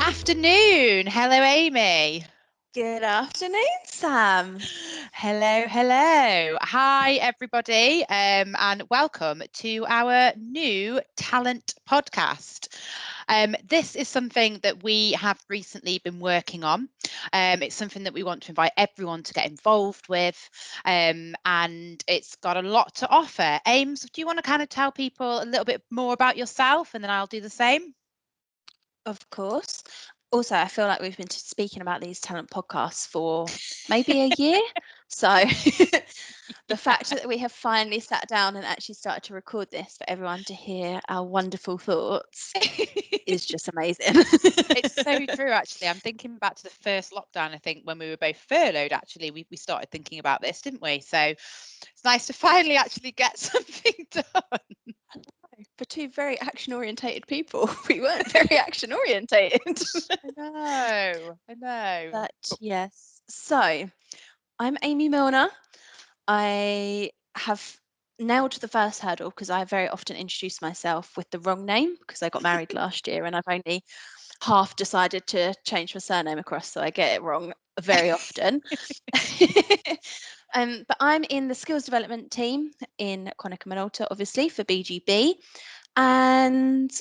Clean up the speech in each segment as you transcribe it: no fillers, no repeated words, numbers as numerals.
afternoon. Hello, Amy. Good afternoon, Sam. Hello. Hi, everybody, and welcome to our new talent podcast. This is something that we have recently been working on. It's something that we want to invite everyone to get involved with, and it's got a lot to offer. Ames, do you want to kind of tell people a little bit more about yourself, and then I'll do the same? Of course. Also, I feel like we've been speaking about these talent podcasts for maybe a year. So the fact that we have finally sat down and actually started to record this for everyone to hear our wonderful thoughts is just amazing. It's so true, actually. I'm thinking back to the first lockdown, I think, when we were both furloughed, actually, we started thinking about this, didn't we? So it's nice to finally actually get something done. For two very action orientated people, we weren't very action orientated. I know. But yes. So I'm Amy Milner. I have nailed the first hurdle because I very often introduce myself with the wrong name because I got married last year and I've only half decided to change my surname across, so I get it wrong very often. But I'm in the skills development team in Konica Minolta, obviously, for BGB, and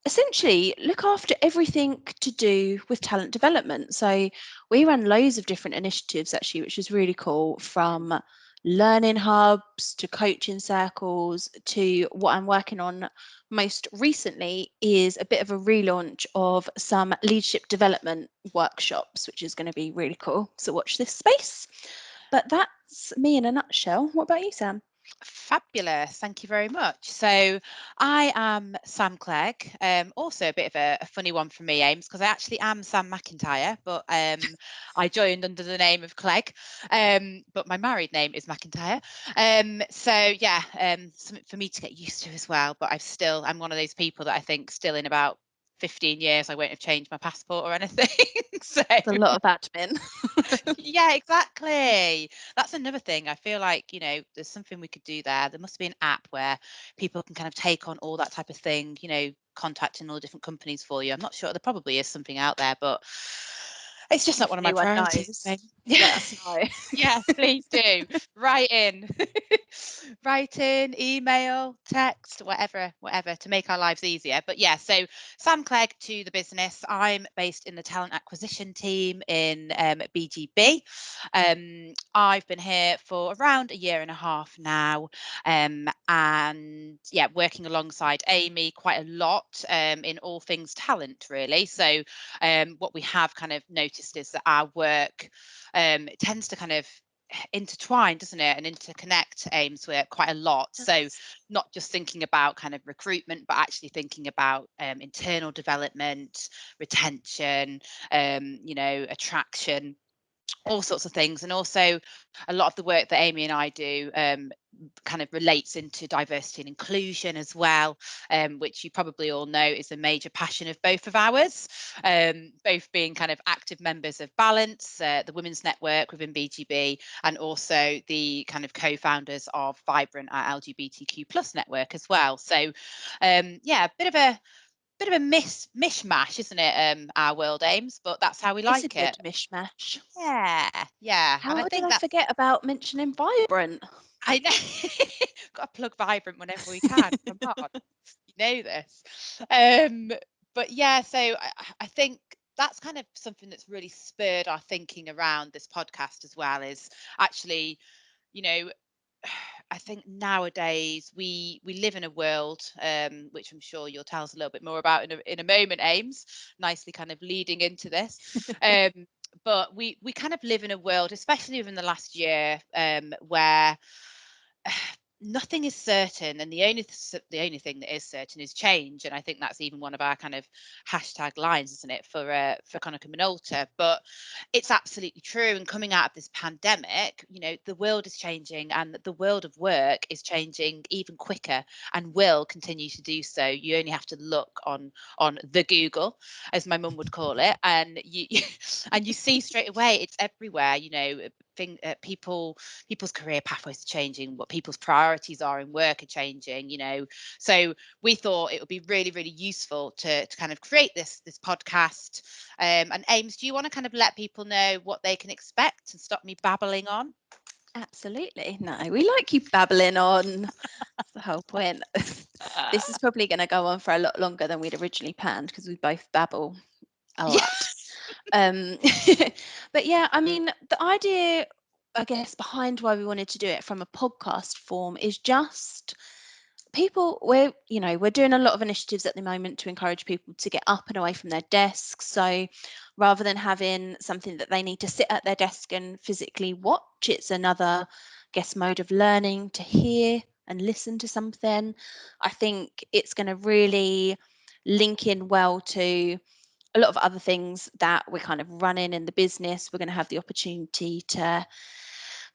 essentially look after everything to do with talent development. So we ran loads of different initiatives actually, which was really cool, from learning hubs to coaching circles to what I'm working on most recently is a bit of a relaunch of some leadership development workshops, which is going to be really cool. So watch this space. But that's me in a nutshell. What about you, Sam? Fabulous. Thank you very much. So I am Sam Clegg. Also a bit of a funny one for me, Ames, because I actually am Sam McIntyre, but I joined under the name of Clegg. But my married name is McIntyre. So yeah, something for me to get used to as well. But I'm one of those people that I think still in about 15 years I won't have changed my passport or anything. So It's a lot of admin. yeah, exactly. That's another thing. I feel like, there's something we could do there. There must be an app where people can kind of take on all that type of thing, contacting all different companies for you. I'm not sure. There probably is something out there, but it's just not one of my Anyone priorities. knows, Yeah. let us know. Yeah, please do. Write in. Write in, email, text, whatever to make our lives easier. But yeah, so Sam Clegg to the business. I'm based in the talent acquisition team in BGB. I've been here for around a year and a half now. And yeah, working alongside Amy quite a lot in all things talent, really. So what we have kind of noticed is that our work tends to kind of intertwine, doesn't it, and interconnect Ames work quite a lot. So not just thinking about kind of recruitment, but actually thinking about internal development, retention, attraction, all sorts of things. And also a lot of the work that Amy and I do kind of relates into diversity and inclusion as well, which you probably all know is a major passion of both of ours, both being kind of active members of Balance, the Women's Network within BGB, and also the kind of co-founders of Vibrant, our LGBTQ plus network as well. So yeah, a bit of a mishmash, isn't it? Our world, Ames, but that's how we It's a like good it. mishmash. Yeah, and I How did think I that's forget about mentioning Vibrant? I know. Got to plug Vibrant whenever we can. Come on, you know this. But yeah, so I think that's kind of something that's really spurred our thinking around this podcast as well. Is actually, you know, I think nowadays we live in a world, which I'm sure you'll tell us a little bit more about in a moment, Ames. Nicely kind of leading into this. But we kind of live in a world, especially within the last year, where nothing is certain, and the only thing that is certain is change. And I think that's even one of our kind of hashtag lines, isn't it, for Konica Minolta. But it's absolutely true. And coming out of this pandemic, the world is changing, and the world of work is changing even quicker, and will continue to do so. You only have to look on the Google, as my mum would call it, and you and you see straight away it's everywhere. people's career pathways are changing, what people's priorities are in work are changing, so we thought it would be really, really useful to kind of create this podcast. And Ames, do you want to kind of let people know what they can expect and stop me babbling on? Absolutely. No, we like you babbling on. That's the whole point. This is probably going to go on for a lot longer than we'd originally planned because we both babble a Yeah. lot. Um, but yeah, I mean, the idea, I guess, behind why we wanted to do it from a podcast form is just people, we're doing a lot of initiatives at the moment to encourage people to get up and away from their desks. So rather than having something that they need to sit at their desk and physically watch, it's another, I guess, mode of learning to hear and listen to something. I think it's going to really link in well to a lot of other things that we're kind of running in the business. We're going to have the opportunity to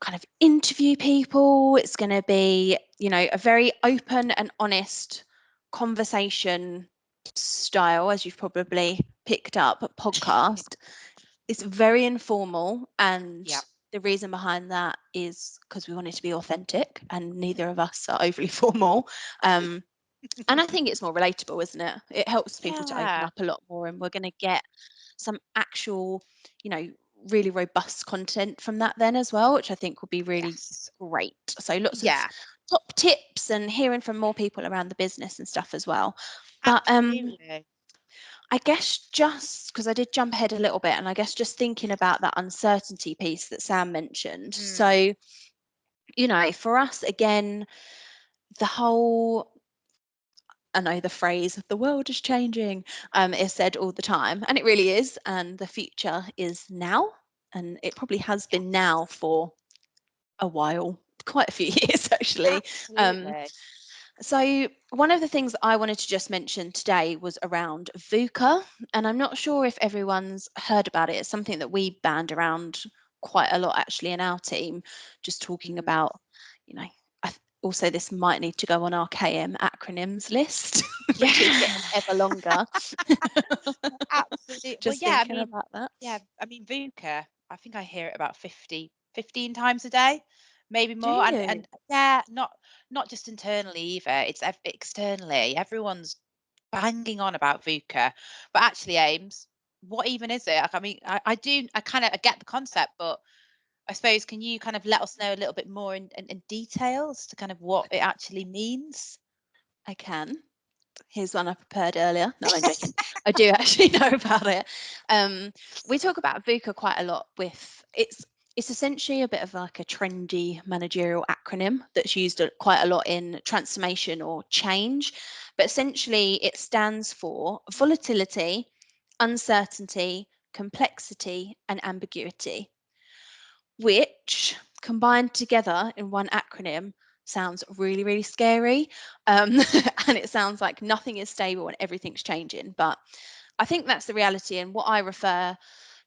kind of interview people. It's going to be, a very open and honest conversation style, as you've probably picked up, podcast. It's very informal, and Yeah. the reason behind that is because we want it to be authentic, and neither of us are overly formal. And I think it's more relatable, isn't it? It helps people to open Yeah. up a lot more, and we're going to get some actual, you know, really robust content from that then as well, which I think will be really Yes. great. So lots of Yeah. top tips and hearing from more people around the business and stuff as well. But Absolutely. I guess just because I did jump ahead a little bit, and I guess just thinking about that uncertainty piece that Sam mentioned. Mm. So, for us again, the whole, I know the phrase "the world is changing" is said all the time, and it really is. And the future is now, and it probably has been now Yes. for a while, quite a few years actually. Um, Absolutely. so one of the things that I wanted to just mention today was around VUCA, and I'm not sure if everyone's heard about it. It's something that we band around quite a lot actually in our team, just talking Mm. about, you know, also this might need to go on our KM acronyms list, which is getting Yeah. ever longer. Absolutely. Well, Just yeah, thinking about that. I mean, VUCA, I think I hear it about 15 times a day, maybe Do more. And you? yeah, not just internally either. It's externally. Everyone's banging on about VUCA, but actually, Ames, what even is it? Like, I mean, I get the concept, but I suppose can you kind of let us know a little bit more in details to kind of what it actually means? I can. Here's one I prepared earlier. No, I'm joking. I do actually know about it. We talk about VUCA quite a lot. It's essentially a bit of like a trendy managerial acronym that's used quite a lot in transformation or change. But essentially, it stands for volatility, uncertainty, complexity, and ambiguity, which combined together in one acronym sounds really, really scary. And it sounds like nothing is stable and everything's changing. But I think that's the reality. And what I refer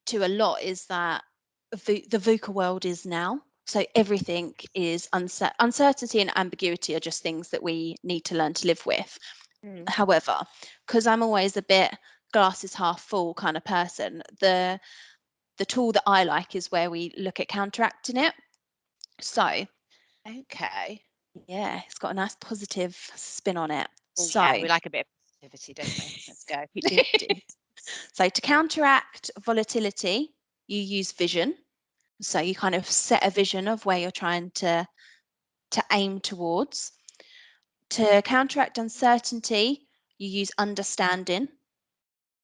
to a lot is that the VUCA world is now. So everything is uncertainty and ambiguity are just things that we need to learn to live with. Mm. However, because I'm always a bit glass is half full kind of person, the tool that I like is where we look at counteracting it. So, Okay. yeah, it's got a nice positive spin on it. Oh yeah, So, we like a bit of positivity, don't we? Let's go. we do indeed. So, to counteract volatility, you use vision. So, you kind of set a vision of where you're trying to aim towards. To counteract uncertainty, you use understanding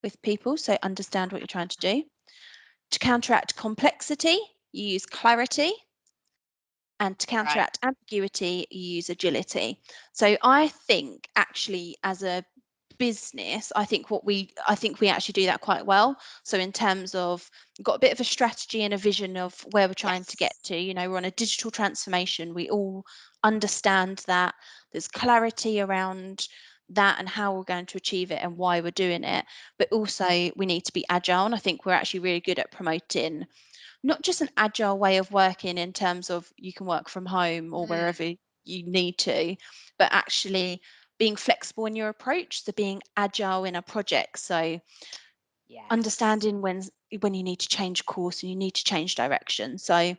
with people. So, understand what you're trying to do. To counteract complexity, you use clarity. And to Right. counteract ambiguity, you use agility. So I think actually as a business, I think we actually do that quite well. So in terms of we've got a bit of a strategy and a vision of where we're trying to get Yes. to, we're on a digital transformation. We all understand that there's clarity around that and how we're going to achieve it and why we're doing it. But also we need to be agile. And I think we're actually really good at promoting not just an agile way of working in terms of you can work from home or Mm. wherever you need to, but actually being flexible in your approach. So being agile in a project. So Yes. understanding when you need to change course and you need to change direction. So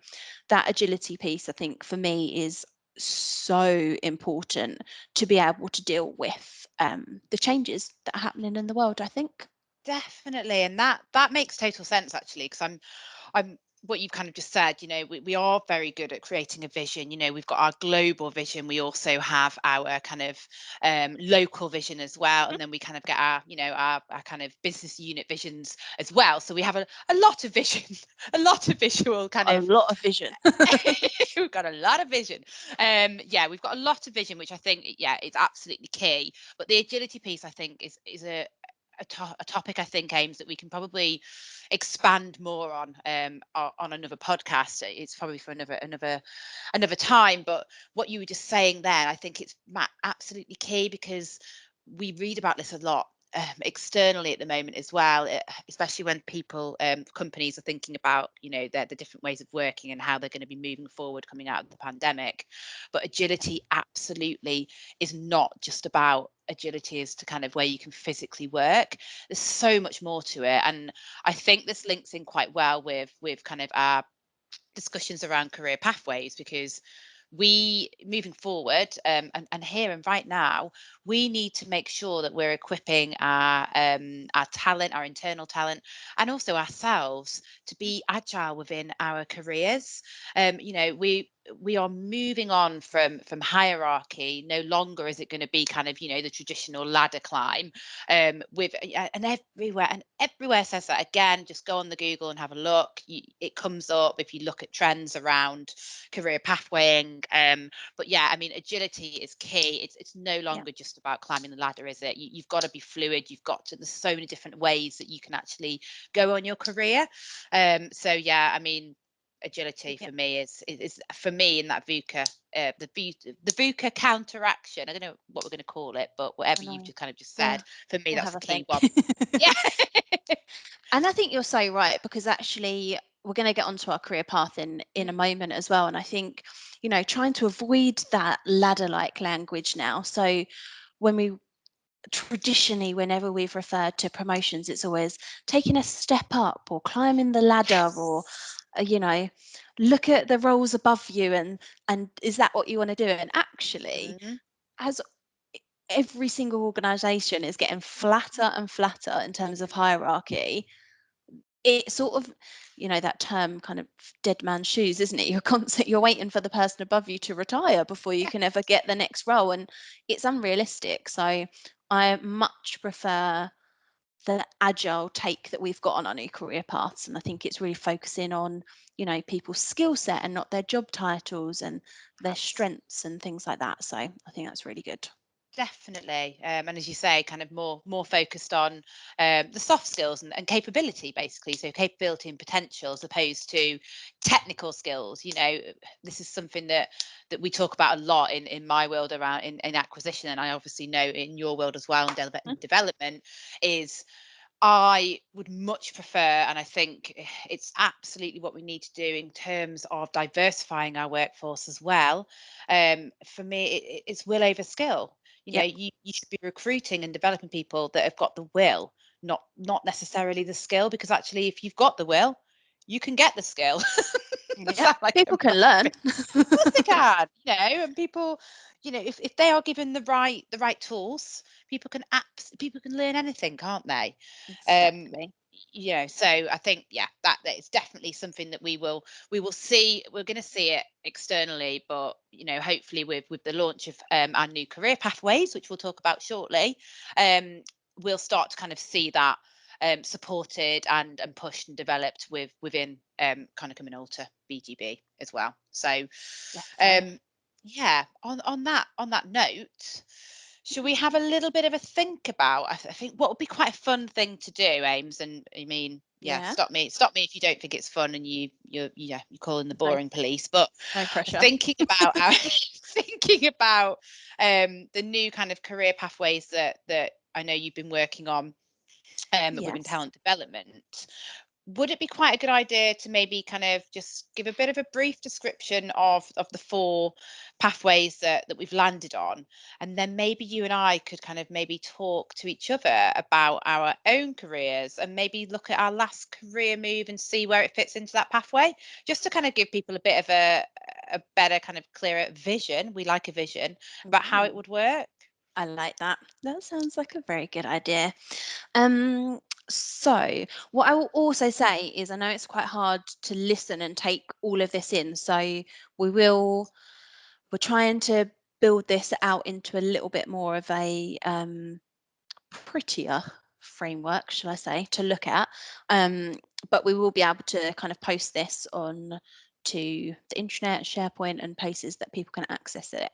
that agility piece, I think, for me is so important to be able to deal with the changes that are happening in the world, I think. Definitely, and that makes total sense actually, because I'm what you've kind of just said, we are very good at creating a vision. We've got our global vision, we also have our kind of local vision as well, and then we kind of get our kind of business unit visions as well. So we have a lot of vision, a lot of visual kind A of lot of vision. we've got a lot of vision. Yeah, we've got a lot of vision, which I think, yeah, it's absolutely key. But the agility piece, I think, is a topic I think, aims that we can probably expand more on another podcast. It's probably for another time. But what you were just saying then, I think it's absolutely key, because we read about this a lot externally at the moment as well, especially when companies are thinking about the different ways of working and how they're going to be moving forward coming out of the pandemic. But agility absolutely is not just about agility as to kind of where you can physically work. There's so much more to it, and I think this links in quite well with kind of our discussions around career pathways, because we moving forward, and here and right now, we need to make sure that we're equipping our talent, our internal talent, and also ourselves to be agile within our careers. We are moving on from hierarchy. No longer is it going to be kind of the traditional ladder climb, with and everywhere says that. Again, just go on the Google and have a look. It comes up if you look at trends around career pathwaying. But yeah, I mean, agility is key. It's no Yeah, longer just about climbing the ladder, is it? You've got to be fluid. There's so many different ways that you can actually go on your career. So yeah, I mean, agility yeah, for me is for me in that VUCA, the VUCA counteraction. I don't know what we're going to call it, but whatever I you've know. just kind of just We'll said, for me, we'll that's have a a key think. one. Yeah. And I think you're so right, because actually we're going to get onto our career path in a moment as well. And I think, trying to avoid that ladder like language now. So when we traditionally, whenever we've referred to promotions, it's always taking a step up or climbing the ladder, or Yes. uh, you know look at the roles above you, and is that what you want to do? And actually, Mhm. as every single organization is getting flatter and flatter in terms of Mhm. hierarchy, it sort of, that term kind of dead man's shoes, isn't it? You're waiting for the person above you to retire before you can ever get the next role, and it's unrealistic. So I much prefer the agile take that we've got on our new career paths, and I think it's really focusing on people's skill set and not their job titles and their strengths and things like that. So I think that's really good. Definitely, and as you say, kind of more focused on the soft skills and capability, basically. So capability and potential, as opposed to technical skills. This is something that we talk about a lot in my world around in acquisition, and I obviously know in your world as well, in development, is I would much prefer, and I think it's absolutely what we need to do in terms of diversifying our workforce as well. For me, it's will over skill. Yep. You should be recruiting and developing people that have got the will, not necessarily the skill, because actually, if you've got the will, you can get the skill. That Yep. sound like a People can massive, learn. of course they can, and people, if they are given the right tools, people can learn anything, can't they? Um, Exactly. so I think, yeah, that is definitely something that we will see. We're going to see it externally, but hopefully with the launch of our new career pathways, which we'll talk about shortly, um, we'll start to kind of see that supported and pushed and developed within Konica Minolta BGB as well. So Definitely. um, yeah, on that note, should we have a little bit of a think about? I think what would be quite a fun thing to do, Ames, and I mean, yeah, Yeah. stop me if you don't think it's fun and you're calling the No, boring police. But no pressure. thinking about our thinking about the new kind of career pathways that I know you've been working on within Yes. talent development. would it be quite a good idea to maybe kind of just give a bit of a brief description of the four pathways that we've landed on, and then maybe you and I could kind of maybe talk to each other about our own careers and maybe look at our last career move and see where it fits into that pathway, just to kind of give people a bit of a better kind of clearer vision. We like a vision about how it Ooh, would work. I like that. That sounds like a very good idea. Um, so what I will also say is I know it's quite hard to listen and take all of this in. So we will we're trying to build this out into a little bit more of a prettier framework, shall I say, to look at. Um, but we will be able to kind of post this on to the internet, SharePoint, and places that people can access it.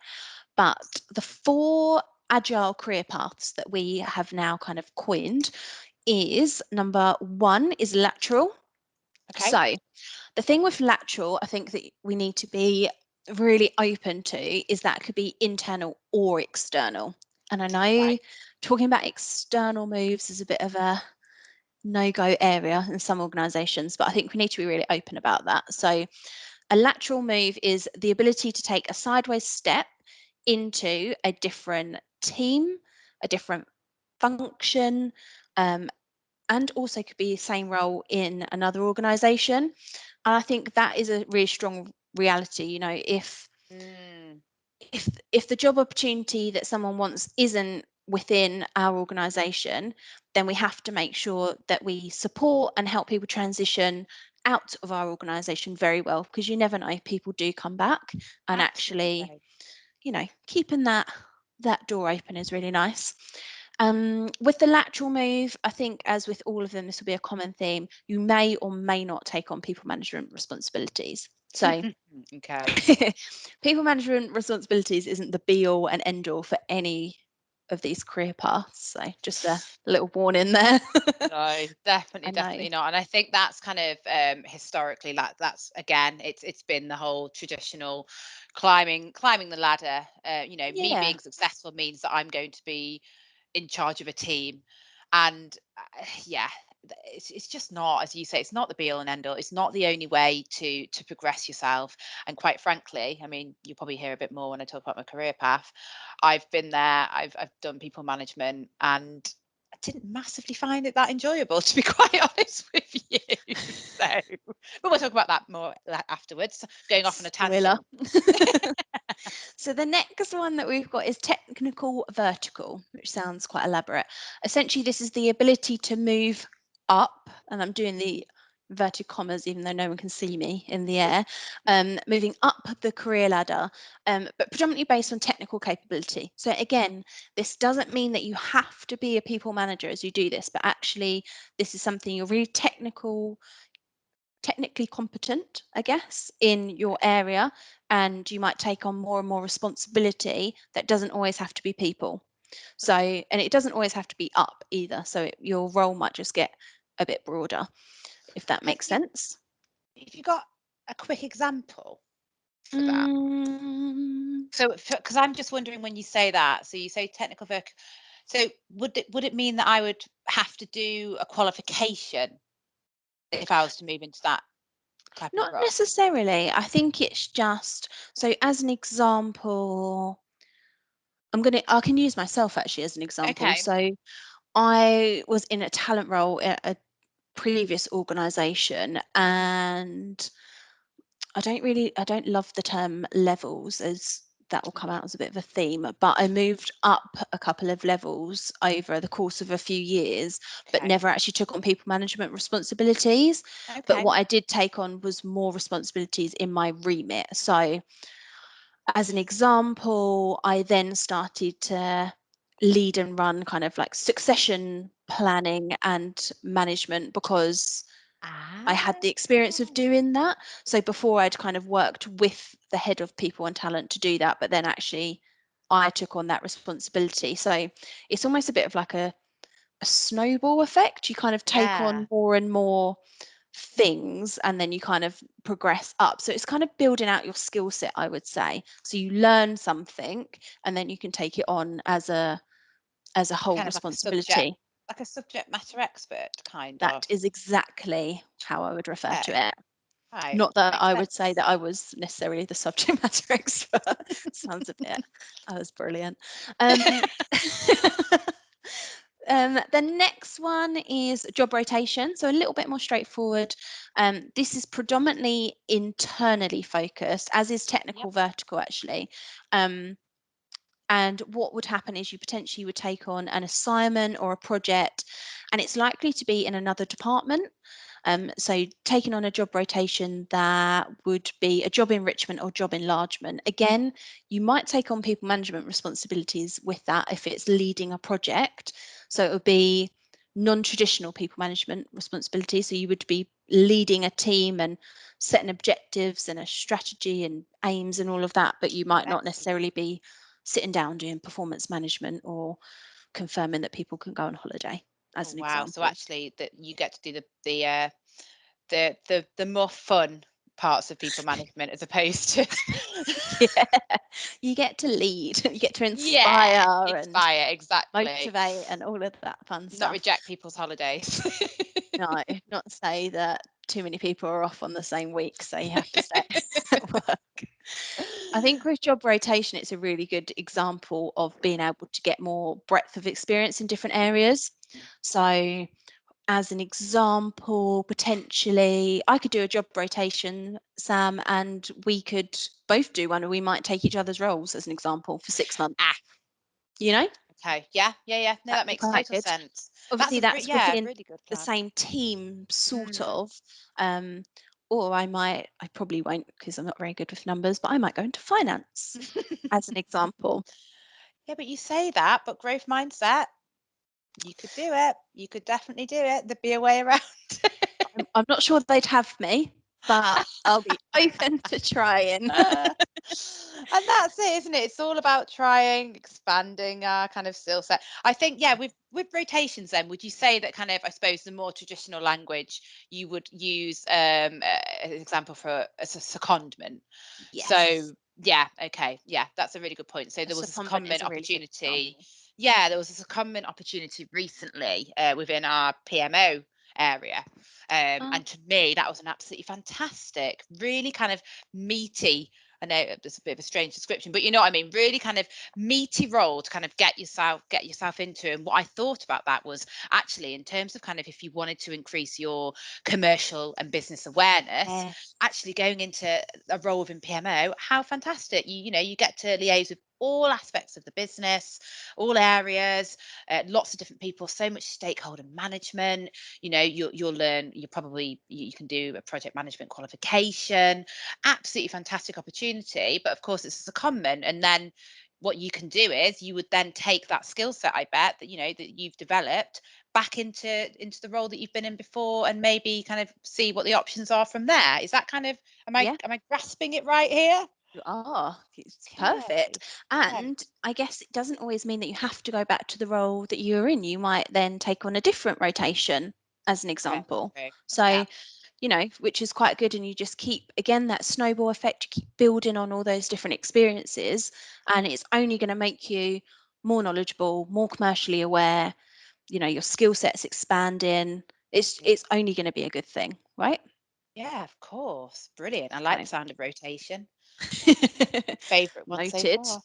But the four agile career paths that we have now kind of coined is number one is lateral. Okay. So the thing with lateral, I think that we need to be really open to is that could be internal or external. And I know Right. talking about external moves is a bit of a no-go area in some organizations, but I think we need to be really open about that. So a lateral move is the ability to take a sideways step into a different team, a different function, um, and also could be the same role in another organization. And I think that is a really strong reality. You know, Mm, if the job opportunity that someone wants isn't within our organization, then we have to make sure that we support and help people transition out of our organization very well, because you never know, people do come back. And actually, absolutely. you know, keeping that door open is really nice. With the lateral move, I think as with all of them, this will be a common theme. You may or may not take on people management responsibilities. So Okay. people management responsibilities isn't the be all and end all for any of these career paths. So just a little warning there. No, definitely, I know. definitely not. And I think that's kind of historically, like that's again, it's been the whole traditional climbing the ladder. Me Yeah. being successful means that I'm going to be in charge of a team, and yeah, it's just not, as you say, it's not the be all and end all. It's not the only way to progress yourself. And quite frankly, I mean, you'll probably hear a bit more when I talk about my career path. I've been there. I've done people management, and I didn't massively find it that enjoyable, to be quite honest with you. So, but we'll talk about that more afterwards. Going off on a Spoiler. tangent. So the next one that we've got is technical vertical, which sounds quite elaborate. Essentially, this is the ability to move up, and I'm doing the inverted commas, even though no one can see me in the air, moving up the career ladder, but predominantly based on technical capability. So again, this doesn't mean that you have to be a people manager as you do this, but actually, this is something you're really technically competent, I guess, in your area, and you might take on more and more responsibility that doesn't always have to be people. So, and it doesn't always have to be up either. So your role might just get a bit broader, if that Have makes you sense. have you got a quick example for that? Mm, So, because I'm just wondering when you say that, so you say technical work. So would it mean that I would have to do a qualification if I was to move into that type of not role? necessarily. I think it's just so. As an example, I can use myself actually as an example. Okay. So I was in a talent role at a previous organization, and I don't love the term levels, as that will come Mhm. out as a bit of a theme, but I moved up a couple of levels over the course of a few years, but Okay. never actually took on people management responsibilities. But Okay. what I did take on was more responsibilities in my remit. So as an example, I then started to lead and run kind of like succession planning and management, because I had Ah. the experience of doing that. So before, I'd kind of worked with the head of people and talent to do that, but then actually I took on that responsibility. So it's almost a bit of like a snowball effect. You kind of take Yeah. on more and more things, and then you kind of progress up. So it's kind of building out your skill set, I would say. So you learn something, and then you can take it on as a whole Kind of like a subject responsibility. like a subject matter expert, kind That of. is exactly how I would refer to Okay. it. Right. Not that Makes I would say sense. that I was necessarily the subject matter expert. Sounds a bit, I was brilliant. Um, the next one is job rotation. So a little bit more straightforward. This is predominantly internally focused, as is Yep. technical vertical actually. And what would happen is you potentially would take on an assignment or a project, and it's likely to be in another department. So taking on a job rotation that would be a job enrichment or job enlargement. Again, you might take on people management responsibilities with that if it's leading a project. So it would be non-traditional people management responsibilities. So you would be leading a team and setting objectives and a strategy and aims and all of that, but you might not Excellent. necessarily be sitting down doing performance management or confirming that people can go on holiday, Oh as an wow. So example. actually that you get to do the more fun parts of people management as opposed to Yeah, you get to lead, you get to yeah, inspire and inspire, exactly. motivate and all of that fun Not stuff. reject people's holidays. No, not say that too many people are off on the same week, so you have to stay at work. I think with job rotation, it's a really good example of being able to get more breadth of experience in different areas. So, as an example, potentially I could do a job rotation, Sam, and we could both do one, or we might take each other's roles as an example for 6 months. Ah, You know, okay. Yeah, yeah, yeah. No, that'd that be makes quite total good. sense. That's Obviously, a that's yeah, within really good the plan. same team, sort Mm. of. Um, or I probably won't because I'm not very good with numbers, but I might go into finance as an example. Yeah, but you say that, but growth mindset, you could do it. You could definitely do it. There'd be a way around. I'm not sure they'd have me, but I'll be open to trying. And that's it, isn't it? It's all about trying, expanding our kind of skill set. I think, yeah, with rotations, then, would you say that kind of, I suppose, the more traditional language you would use an example for as a secondment? So Yes, yeah, okay, yeah, that's a really good point. So a there was a secondment is secondment a really good opportunity. example. Yeah, there was a secondment opportunity recently within our PMO area. Oh, And to me, that was an absolutely fantastic, really kind of meaty. I know it's a bit of a strange description, but you know what I mean. Really kind of meaty role to kind of get yourself into. And what I thought about that was actually in terms of kind of if you wanted to increase your commercial and business awareness, yes. actually going into a role within PMO, how fantastic! You get to liaise with all aspects of the business, all areas, lots of different people, so much stakeholder management. You'll learn. You can do a project management qualification. Absolutely fantastic opportunity. But of course, it's a comment, and then what you can do is you would then take that skill set, I bet, that you've developed back into the role that you've been in before, and maybe kind of see what the options are from there. Is that kind of, am i Yeah, am i grasping it right here? you are. It's perfect. Okay. Okay. And I guess it doesn't always mean that you have to go back to the role that you were in. You might then take on a different rotation, as an Okay. example. True. Yeah. So, which is quite good. And you just keep, again, that snowball effect, you keep building on all those different experiences. And it's only going to make you more knowledgeable, more commercially aware. Your skill set's expanding. It's only going to be a good thing, right? Yeah, of course. Brilliant. I like So the sound of rotation. Favorite one so noted. far.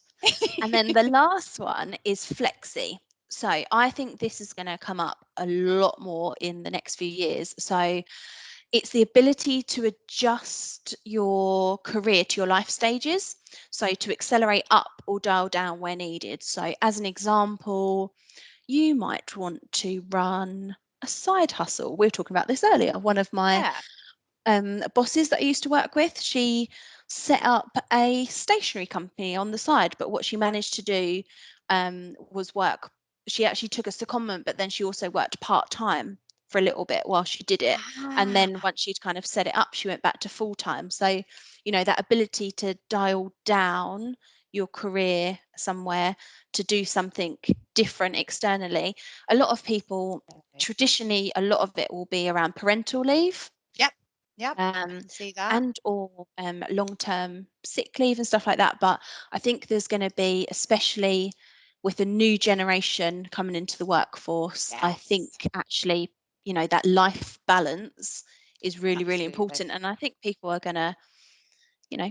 And then the last one is flexi. So I think this is going to come up a lot more in the next few years. So it's the ability to adjust your career to your life stages. So to accelerate up or dial down where needed. So as an example, you might want to run a side hustle. We were talking about this earlier. One of my Yeah. bosses that I used to work with, she set up a stationery company on the side. But what she managed to do was work. She actually took a secondment, but then she also worked part time for a little bit while she did it. And then Ah, once she'd kind of set it up, she went back to full time. So, that ability to dial down your career somewhere to do something different externally. A lot of people, okay. traditionally, a lot of it will be around parental leave, Yep. Yep. I um, can see that. and or long-term sick leave and stuff like that. But I think there's going to be, especially with a new generation coming into the workforce, I think Yes, actually, that life balance is really, really absolutely. important. And I think people are going to, you know,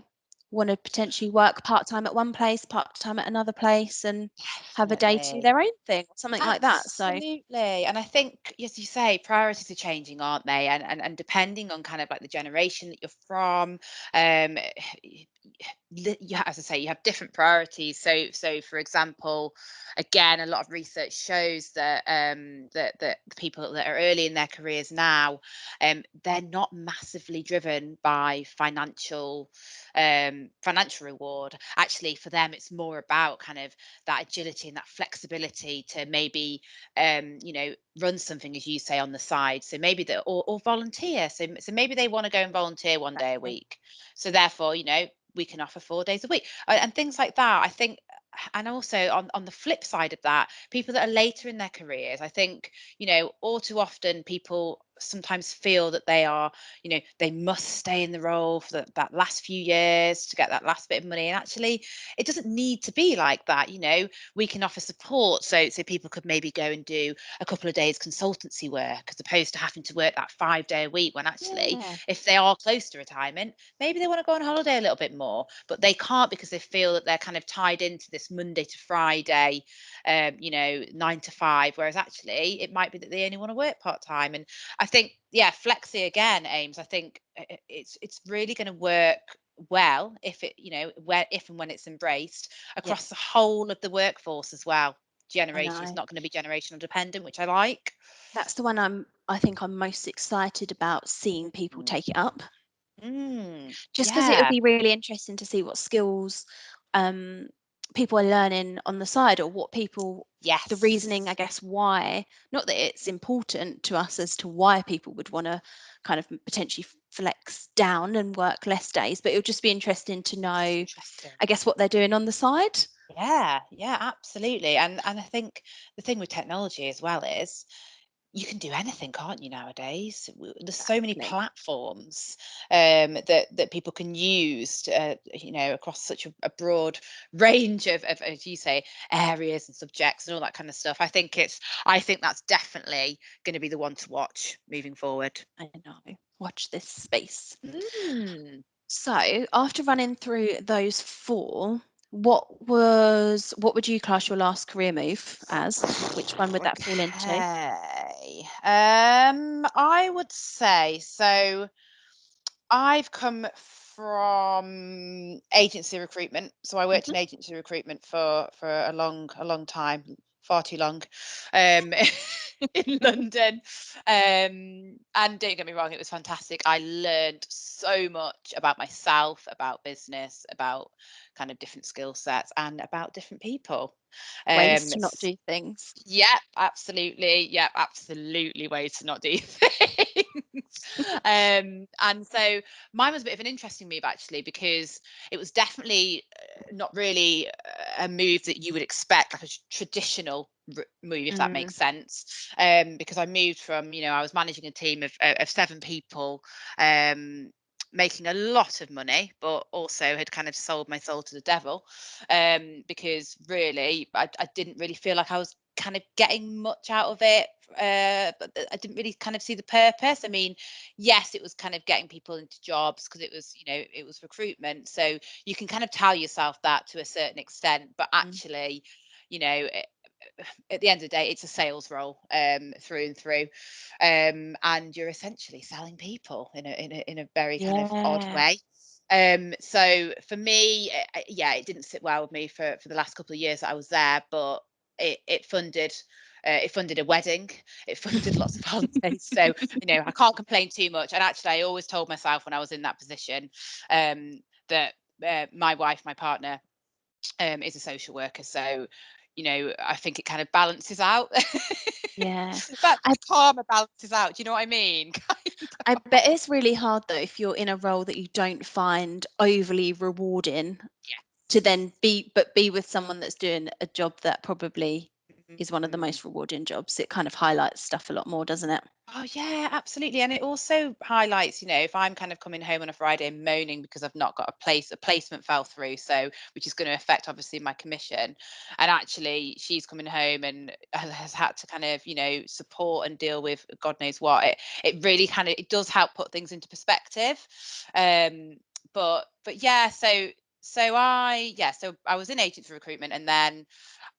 want to potentially work part time at one place, part time at another place, and have a day to do Definitely. their own thing or something like that. So, Absolutely. And I think, as you say, priorities are changing, aren't they? And depending on kind of like the generation that you're from, um, as I say, you have different priorities. So for example, again, a lot of research shows that that the people that are early in their careers now, they're not massively driven by financial reward. Actually, for them, it's more about kind of that agility and that flexibility to maybe run something, as you say, on the side. So maybe or volunteer. So maybe they want to go and volunteer one day a exactly. week, so therefore we can offer 4 days a week, and things like that, I think. And also on the flip side of that, people that are later in their careers, I think, all too often people sometimes feel that they must stay in the role for that last few years to get that last bit of money. And actually, it doesn't need to be like that. We can offer support, so people could maybe go and do a couple of days consultancy work as opposed to having to work that 5 day a week, when actually, Yeah, if they are close to retirement, maybe they want to go on holiday a little bit more, but they can't because they feel that they're kind of tied into this Monday to Friday, 9 to 5. Whereas actually, it might be that they only want to work part time. And I think, yeah, flexi again, Ames. I think it's really going to work well if where if and when it's embraced yeah, across the whole of the workforce as well. I Generation, it's know. not going to be generational dependent, which I like. That's the one I think I'm most excited about seeing people Mm, take it up. Just because it'll yeah. be really interesting to see what skills um, people are learning on the side, or the reasoning, I Yes. guess, why. Not that it's important to us as to why people would want to kind of potentially flex down and work less days, but it'll just be interesting to know, Interesting. I guess, what they're doing on the side. Yeah, yeah, absolutely. And I think the thing with technology as well is you can do anything, can't you, nowadays? There's so many Exactly. platforms that people can use, across such a broad range of, as you say, areas and subjects and all that kind of stuff. I think that's definitely going to be the one to watch moving forward. I know. Watch this space. Mm. So, after running through those four, what would you class your last career move as? Which one would that fall into? Okay. I would say so. I've come from agency recruitment. So I worked Hmm. in agency recruitment for a long time, far too long, um, in London. And don't get me wrong, it was fantastic. I learned so much about myself, about business, about kind of different skill sets, and about different people. Ways Um, to not do things. Yep, absolutely. Yep, absolutely ways to not do things. And so mine was a bit of an interesting move, actually, because it was definitely not really a move that you would expect, like a traditional move, if that Mm, makes sense. Because I moved from, I was managing a team of 7 people, making a lot of money, but also had kind of sold my soul to the devil, because really I didn't really feel like I was kind of getting much out of it. But I didn't really kind of see the purpose. I mean, yes, it was kind of getting people into jobs because it was recruitment. So you can kind of tell yourself that to a certain extent, but mm. actually, you know, at the end of the day, it's a sales role, through and through, and you're essentially selling people in a very kind of odd Yeah, way. So for me, yeah, it didn't sit well with me for the last couple of years that I was there, but it funded a wedding, it funded lots of holidays, so I can't complain too much. And actually, I always told myself when I was in that position, that my wife, my partner, is a social worker. So, I think it kind of balances out. yeah. That I karma balances out. Do you know what I mean? I bet it's really hard though if you're in a role that you don't find overly rewarding to Yes. then be with someone that's doing a job that probably is one of the Mm. most rewarding jobs. It kind of highlights stuff a lot more, doesn't it? Oh yeah, absolutely. And it also highlights, if I'm kind of coming home on a Friday and moaning because I've not got a placement fell through, so which is going to affect obviously my commission. And actually she's coming home and has had to kind of, support and deal with God knows what. It really kind of it does help put things into perspective. Um, but yeah, so I was in agency recruitment, and then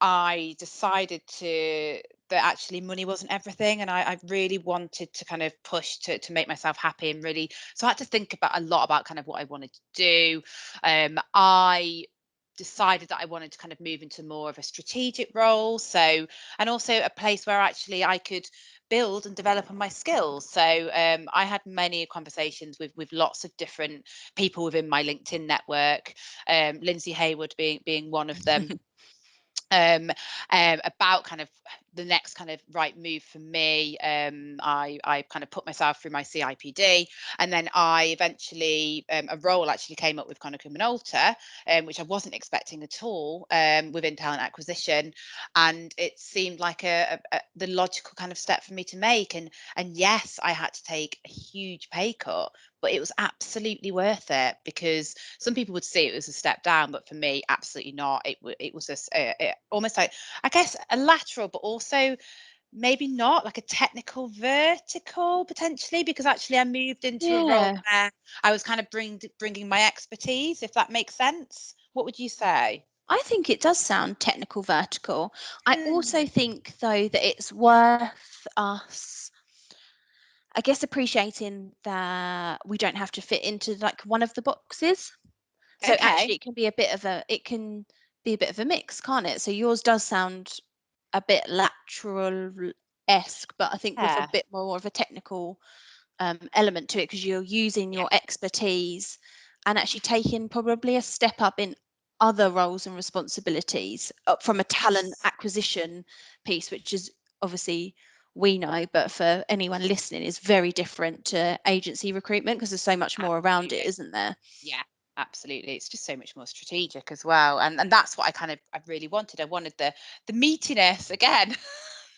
I decided that actually money wasn't everything, and I really wanted to kind of push to make myself happy, and really, so I had to think about a lot about kind of what I wanted to do. I decided that I wanted to kind of move into more of a strategic role, so, and also a place where actually I could build and develop on my skills. So I had many conversations with lots of different people within my LinkedIn network, Lindsay Hayward being one of them, um, about kind of the next kind of right move for me. I kind of put myself through my CIPD, and then I eventually, a role actually came up with Konica Minolta, which I wasn't expecting at all, within talent acquisition, and it seemed like the logical kind of step for me to make. And yes, I had to take a huge pay cut, but it was absolutely worth it, because some people would see it as a step down, but for me, absolutely not. It was almost like, I guess, a lateral, but also maybe not like a technical vertical potentially, because actually I moved into a role Yeah, where I was kind of bringing my expertise, if that makes sense. What would you say? I think it does sound technical vertical. I also Mm. think, though, that it's worth us, I guess, appreciating that we don't have to fit into like one of the boxes. So Okay. actually, it can be a bit of a mix, can't it? So yours does sound a bit lateral-esque, but I think with a Yeah. bit more of a technical element to it, because you're using Yeah. your expertise and actually taking probably a step up in other roles and responsibilities up from a talent Yes. acquisition piece, which is obviously, we know, but for anyone listening, is very different to agency recruitment because there's so much more around it, Absolutely. isn't there? Yeah, absolutely. It's just so much more strategic as well. And that's what I really wanted. I wanted the meatiness again.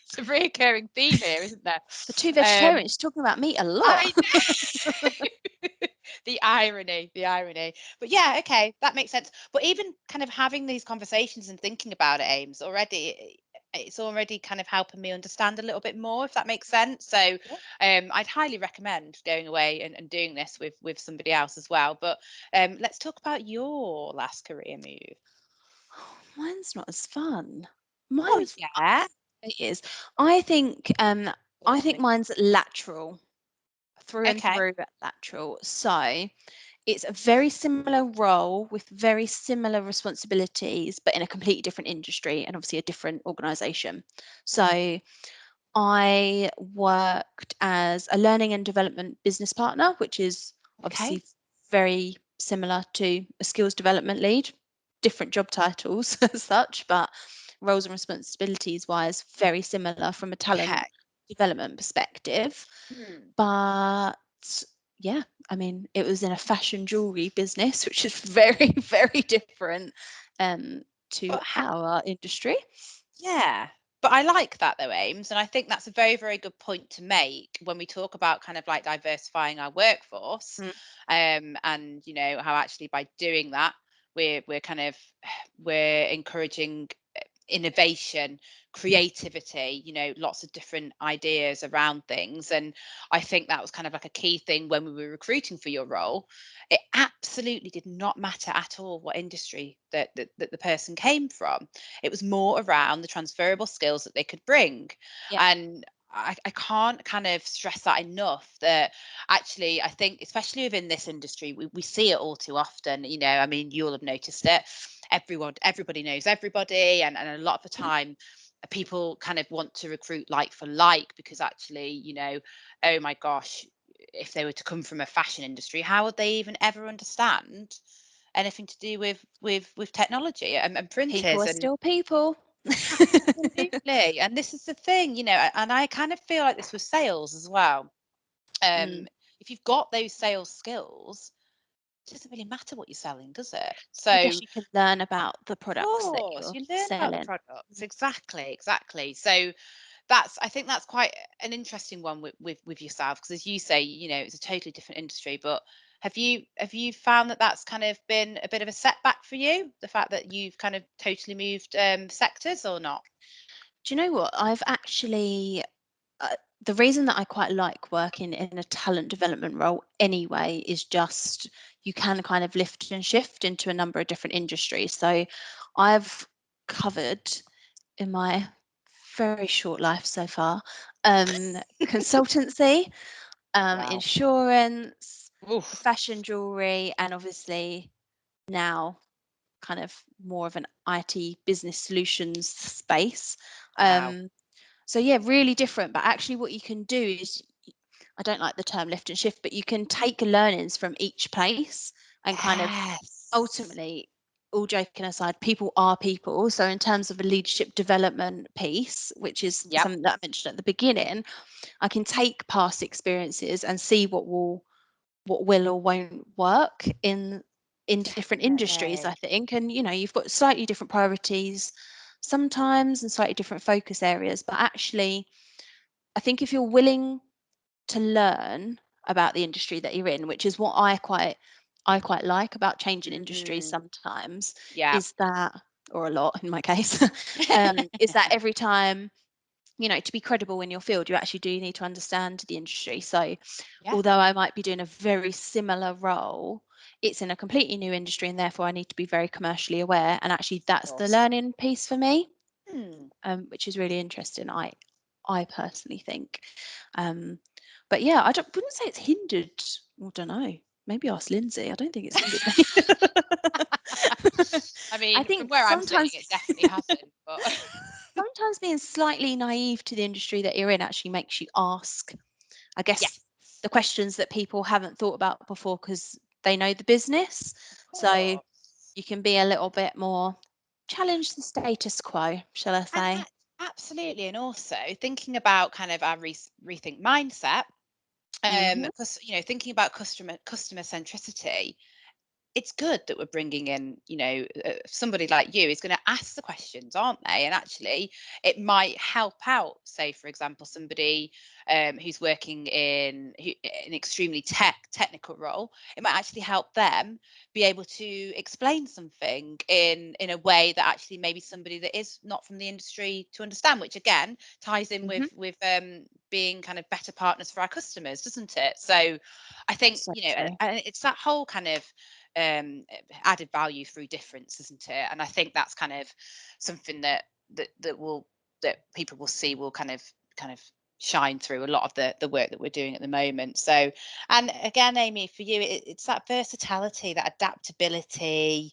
It's a recurring theme here, isn't there? For two Um, vegetarians talking about meat a lot. I the irony, the irony. But yeah, okay, that makes sense. But even kind of having these conversations and thinking about it, Ames, already, it's already kind of helping me understand a little bit more, if that makes sense. So Yeah. I'd highly recommend going away and doing this with somebody else as well. But let's talk about your last career move. Mine's not as fun. Oh Mine's yeah. it is. I think Talk I to think me. mine's lateral, through and Okay. through lateral. So it's a very similar role with very similar responsibilities, but in a completely different industry and obviously a different organization. So I worked as a learning and development business partner, which is Okay. obviously very similar to a skills development lead, different job titles as such, but roles and responsibilities wise, very similar from a talent Okay. development perspective. Hmm. But yeah, I mean, it was in a fashion jewelry business, which is very, very different to But our industry. yeah, but I like that though, Ames, and I think that's a very, very good point to make when we talk about kind of like diversifying our workforce, Mm, and how actually by doing that we're kind of we're encouraging innovation, creativity, lots of different ideas around things. And I think that was kind of like a key thing when we were recruiting for your role. It absolutely did not matter at all what industry that the person came from. It was more around the transferable skills that they could bring. yeah, And I can't kind of stress that enough, that actually I think, especially within this industry, we see it all too often. I mean, you'll have noticed it. Everybody knows everybody, and a lot of the mm, time people kind of want to recruit like for like, because actually, oh my gosh, if they were to come from a fashion industry, how would they even ever understand anything to do with technology and people printers are and still people. absolutely. And this is the thing, and I kind of feel like this with sales as well. Mm, um if you've got those sales skills, It doesn't really matter what you're selling, does it? I So guess you can learn about the products that course, you're you learn about the selling. products. Exactly, exactly. So that's I think that's quite an interesting one with yourself because as you say, it's a totally different industry. But have you found that that's kind of been a bit of a setback for you, the fact that you've kind of totally moved sectors or not? Do you know what? I've actually the reason that I quite like working in a talent development role anyway is just you can kind of lift and shift into a number of different industries. So I've covered in my very short life so far consultancy, Wow. insurance, Oof. fashion jewelry, and obviously now kind of more of an IT business solutions space. Wow. Um, so yeah, really different. But actually, what you can do is, I don't like the term lift and shift, but you can take learnings from each place and kind of Yes. ultimately, all joking aside, people are people. So in terms of a leadership development piece, which is Yep. something that I mentioned at the beginning, I can take past experiences and see what will or won't work in different industries, I Definitely. think. And you've got slightly different priorities sometimes and slightly different focus areas, but actually I think if you're willing to learn about the industry that you're in, which is what I quite like about changing industries Mm, sometimes, yeah. is that, or a lot in my case, is that every time, to be credible in your field, you actually do need to understand the industry. So Yeah, although I might be doing a very similar role, it's in a completely new industry and therefore I need to be very commercially aware. And actually of that's the course. learning piece for me, Hmm. which is really interesting. I personally think. Um, but yeah, wouldn't say it's hindered. I don't know. Maybe ask Lindsay. I don't think it's hindered me. I I mean, from think where I'm sitting, sometimes it definitely hasn't, but sometimes being slightly naive to the industry that you're in actually makes you ask, I guess, yes, the questions that people haven't thought about before because they know the business. of So course. you can be a little bit more challenge the status quo, shall I And say? absolutely. And also thinking about kind of our rethink mindset, Hmm. because thinking about customer centricity, it's good that we're bringing in, somebody like you is going to ask the questions, aren't they? And actually, it might help out, say, for example, somebody who's working in an extremely technical role. It might actually help them be able to explain something in a way that actually maybe somebody that is not from the industry to understand, which again ties in Hmm. with being kind of better partners for our customers, doesn't it? So I think So and, true. and it's that whole kind of added value through difference, isn't it? And I think that's kind of something that people will see will kind of shine through a lot of the work that we're doing at the moment. So, and again, Amy, for you, it's that versatility, that adaptability,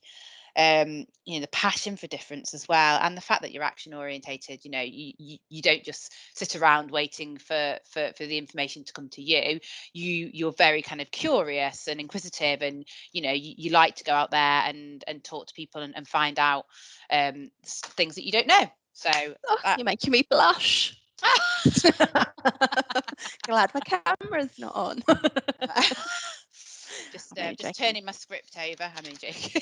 the passion for difference as well, and the fact that you're action orientated. You don't just sit around waiting for the information to come to you. You're very kind of curious and inquisitive, and you like to go out there and talk to people and find out things that you don't know. So Oh, that you're making me blush. Glad my camera's not on. just I'm only just joking. turning my script over. I'm only joking.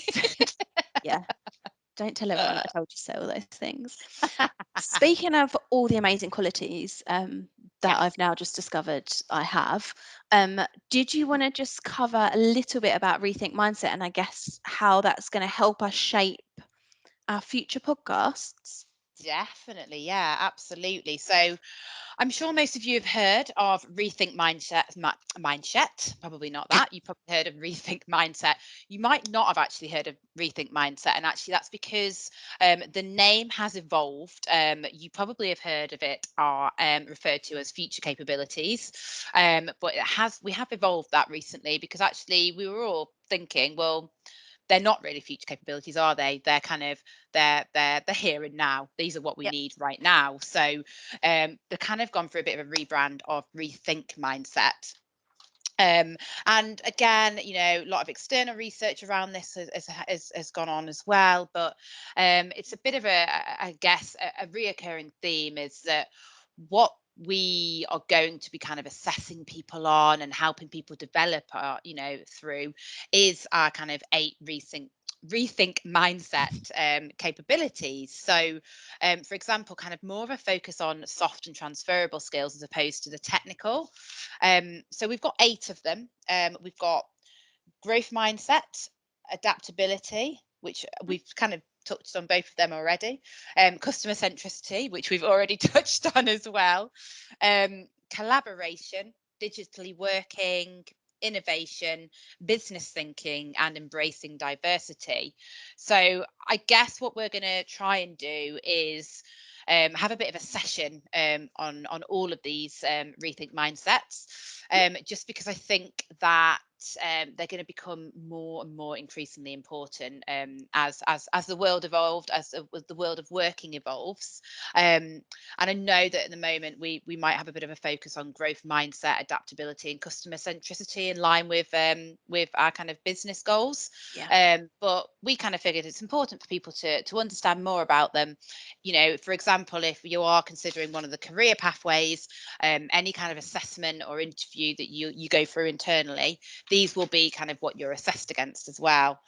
Yeah, don't tell everyone that I told you to say all those things. Speaking of all the amazing qualities that Yes. I've now just discovered I have, did you want to just cover a little bit about rethink mindset and I guess how that's going to help us shape our future podcasts? Definitely, yeah, absolutely. So, I'm sure most of you have heard of rethink mindset. Probably not that. You probably heard of rethink mindset. You might not have actually heard of rethink mindset, and actually that's because the name has evolved. You probably have heard of it are referred to as future capabilities, but we have evolved that recently because actually we were all thinking, well, they're not really future capabilities, are they? They're kind of they're here and now. These are what we Yep. need right now. So they've kind of gone through a bit of a rebrand of rethink mindset. Um, and again, a lot of external research around this has gone on as well. But it's a bit of I guess, a reoccurring theme is that what we are going to be kind of assessing people on and helping people develop our, through, is our kind of 8 rethink mindset capabilities. So for example, kind of more of a focus on soft and transferable skills as opposed to the technical. So we've got 8 of them. We've got growth mindset, adaptability, which we've kind of touched on both of them already, customer centricity, which we've already touched on as well, collaboration, digitally working, innovation, business thinking, and embracing diversity. So I guess what we're going to try and do is have a bit of a session on all of these rethink mindsets, just because I think that they're going to become more and more increasingly important as the world evolved, as the world of working evolves. And I know that at the moment we might have a bit of a focus on growth mindset, adaptability, and customer centricity in line with our kind of business goals. Yeah. But we kind of figured it's important for people to understand more about them. For example, if you are considering one of the career pathways, any kind of assessment or interview that you go through internally, these will be kind of what you're assessed against as well.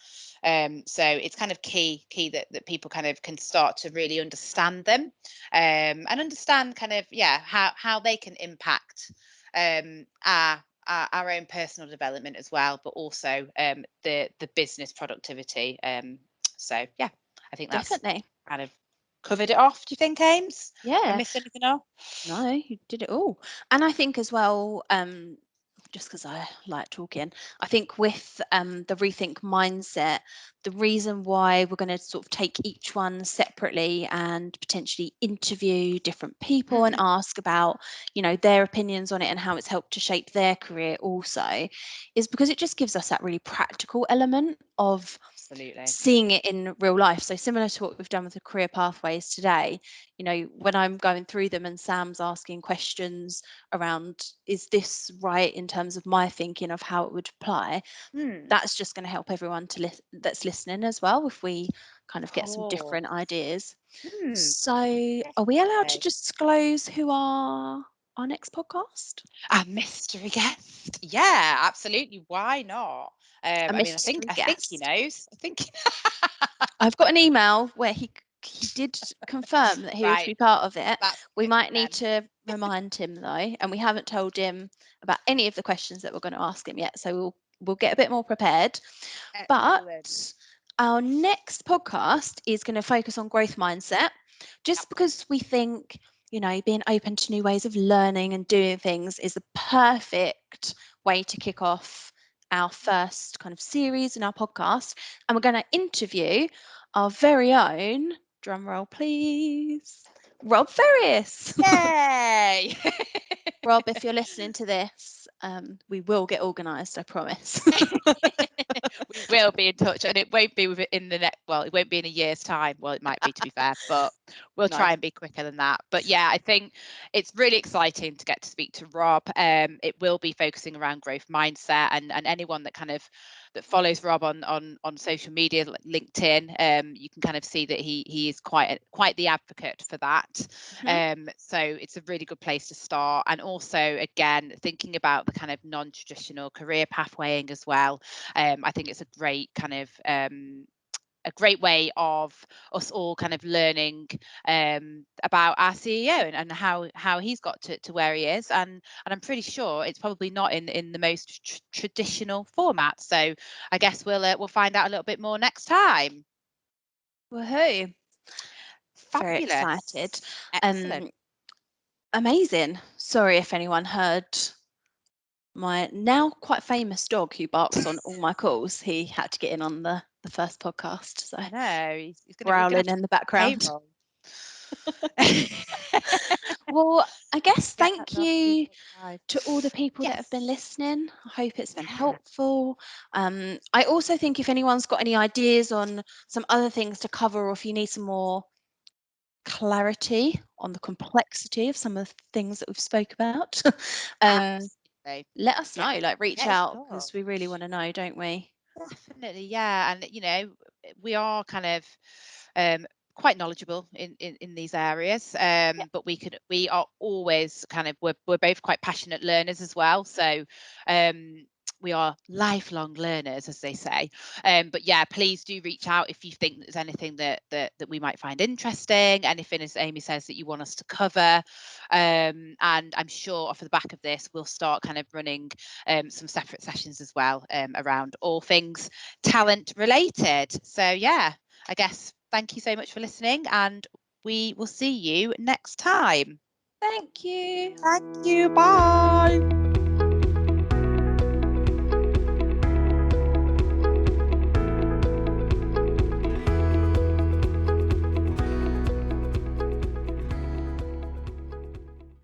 So it's kind of key that people kind of can start to really understand them, and understand kind of how they can impact our own personal development as well, but also the business productivity. So yeah, I think that's Definitely. kind of covered it off. Do you think, Ames? Have I Yeah. missed anything off? No, you did it all. And I think as well, just because I like talking, I think with the rethink mindset, the reason why we're going to sort of take each one separately and potentially interview different people and Mm, ask about, their opinions on it and how it's helped to shape their career also, is because it just gives us that really practical element of absolutely. seeing it in real life. So similar to what we've done with the career pathways today, when I'm going through them and Sam's asking questions around, is this right in terms of my thinking of how it would apply? Hmm. That's just going to help everyone that's listening as well, if we kind of Of get some different course. ideas. Hmm. So are we allowed to Definitely. disclose who our next podcast? A mystery guest. Yeah, absolutely. Why not? A I mean, mystery I think he guest. knows. I think. I've got an email where he did confirm that he would Right. be part of it. That's We good might need then. to remind him though, and we haven't told him about any of the questions that we're going to ask him yet. So we'll get a bit more prepared. Excellent. But our next podcast is going to focus on growth mindset, Yep. just because we think, being open to new ways of learning and doing things is the perfect way to kick off our first kind of series in our podcast. And we're going to interview our very own, drum roll please, Rob Ferris. Yay! Rob, if you're listening to this, we will get organised, I promise. We will be in touch, and it won't be within the next. Well, it won't be in a year's time. Well, it might be, to be fair, but we'll No. try and be quicker than that. But yeah, I think it's really exciting to get to speak to Rob. It will be focusing around growth mindset, and anyone that kind of that follows Rob on social media, like LinkedIn, you can kind of see that he is quite the advocate for that. Mhm. So it's a really good place to start, and also again thinking about the kind of non-traditional career pathwaying as well. I think it's a great kind of a great way of us all kind of learning about our CEO and how he's got to where he is, and I'm pretty sure it's probably not in the most traditional format. So I guess we'll find out a little bit more next time. Woohoo. Very excited. Fabulous, excellent. Um, Amazing. Sorry if anyone heard my now quite famous dog who barks on all my calls. He had to get in on the first podcast, so I know we're gonna have growling to in the put background. payroll. Well, I guess Get that thank dog to you outside. to all the people that have been Yes. listening. I hope it's been Yeah. helpful. I also think if anyone's got any ideas on some other things to cover, or if you need some more clarity on the complexity of some of the things that we've spoke about, Absolutely. let us Yeah. know. Like, reach Yeah, out sure. because we really want to know, don't we? Definitely, yeah. And we are kind of um quite knowledgeable in these areas, Yeah. but we are always kind of, we're both quite passionate learners as well, so we are lifelong learners, as they say. But yeah, please do reach out if you think there's anything that we might find interesting, anything, as Amy says, that you want us to cover. And I'm sure off the back of this, we'll start kind of running some separate sessions as well, around all things talent related. So yeah, I guess thank you so much for listening, and we will see you next time. Thank you. Thank you. Bye.